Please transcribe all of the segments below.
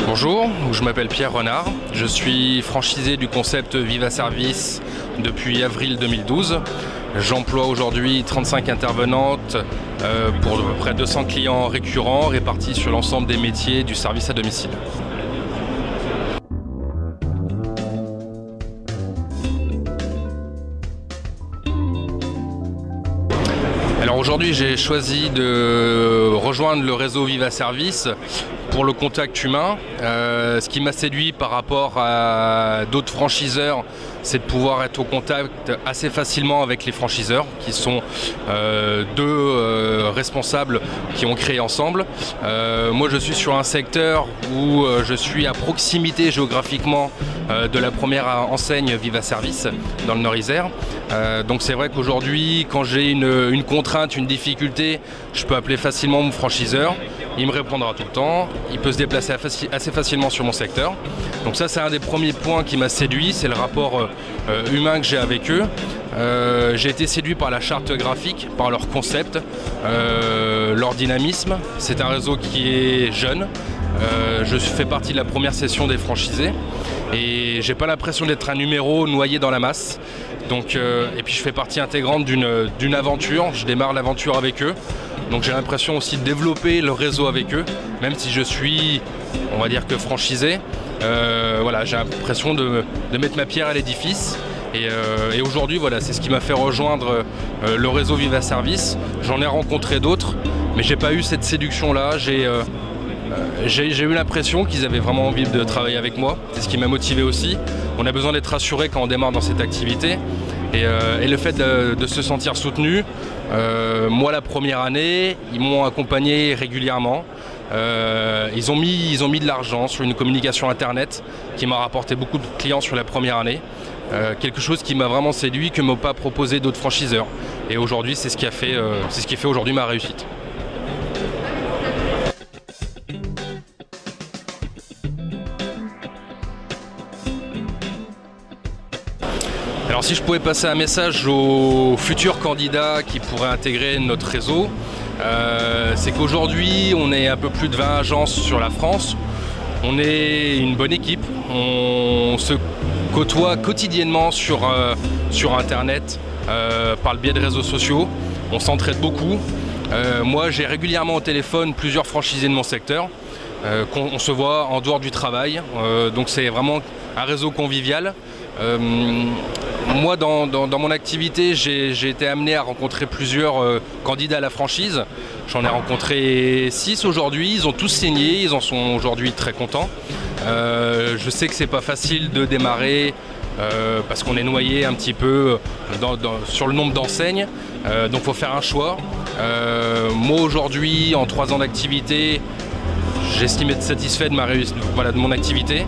Bonjour, je m'appelle Pierre Renard, je suis franchisé du concept Viva Service depuis avril 2012. J'emploie aujourd'hui 35 intervenantes pour à peu près 200 clients récurrents répartis sur l'ensemble des métiers du service à domicile. Alors aujourd'hui j'ai choisi de rejoindre le réseau Viva Service pour le contact humain. Ce qui m'a séduit par rapport à d'autres franchiseurs, c'est de pouvoir être au contact assez facilement avec les franchiseurs qui sont deux responsables qui ont créé ensemble. Moi je suis sur un secteur où je suis à proximité géographiquement de la première enseigne Viva Service dans le Nord-Isère. Donc c'est vrai qu'aujourd'hui quand j'ai une contrainte, une difficulté, je peux appeler facilement mon franchiseur. Il me répondra tout le temps, il peut se déplacer assez facilement sur mon secteur. Donc ça c'est un des premiers points qui m'a séduit, c'est le rapport humain que j'ai avec eux. J'ai été séduit par la charte graphique, par leur concept, leur dynamisme. C'est un réseau qui est jeune. Je fais partie de la première session des franchisés et j'ai pas l'impression d'être un numéro noyé dans la masse. Donc, et puis je fais partie intégrante d'une aventure, je démarre l'aventure avec eux. Donc j'ai l'impression aussi de développer le réseau avec eux, même si je suis, on va dire que franchisé. Voilà, j'ai l'impression de mettre ma pierre à l'édifice. Et aujourd'hui, voilà, c'est ce qui m'a fait rejoindre le réseau Viva Service. J'en ai rencontré d'autres, mais j'ai pas eu cette séduction-là. J'ai eu l'impression qu'ils avaient vraiment envie de travailler avec moi. C'est ce qui m'a motivé aussi. On a besoin d'être rassuré quand on démarre dans cette activité. Et le fait de se sentir soutenu, moi la première année, ils m'ont accompagné régulièrement. Ils ont mis de l'argent sur une communication internet qui m'a rapporté beaucoup de clients sur la première année. Quelque chose qui m'a vraiment séduit, que ne m'ont pas proposé d'autres franchiseurs. Et aujourd'hui, c'est ce qui fait aujourd'hui ma réussite. Alors si je pouvais passer un message aux futurs candidats qui pourraient intégrer notre réseau, c'est qu'aujourd'hui on est un peu plus de 20 agences sur la France. On est une bonne équipe, on se côtoie quotidiennement sur internet par le biais de réseaux sociaux, on s'entraide beaucoup. Moi j'ai régulièrement au téléphone plusieurs franchisés de mon secteur. On se voit en dehors du travail, donc c'est vraiment un réseau convivial. Moi dans mon activité j'ai été amené à rencontrer plusieurs candidats à la franchise. J'en ai rencontré 6 aujourd'hui, ils ont tous signé, ils en sont aujourd'hui très contents. Je sais que c'est pas facile de démarrer parce qu'on est noyé un petit peu sur le nombre d'enseignes, donc il faut faire un choix. Moi aujourd'hui en 3 ans d'activité, j'estime être satisfait de de mon activité.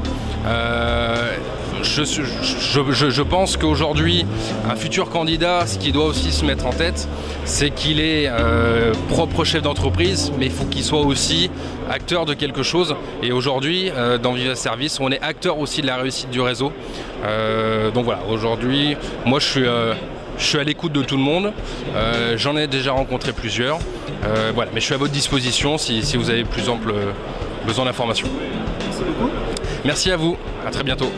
Je pense qu'aujourd'hui, un futur candidat, ce qu'il doit aussi se mettre en tête, c'est qu'il est propre chef d'entreprise, mais il faut qu'il soit aussi acteur de quelque chose. Et aujourd'hui, dans Viva Service, on est acteur aussi de la réussite du réseau. Donc voilà, aujourd'hui, moi je suis à l'écoute de tout le monde. J'en ai déjà rencontré plusieurs. Voilà, mais je suis à votre disposition si vous avez plus ample besoin d'informations. Merci beaucoup. Merci à vous, à très bientôt.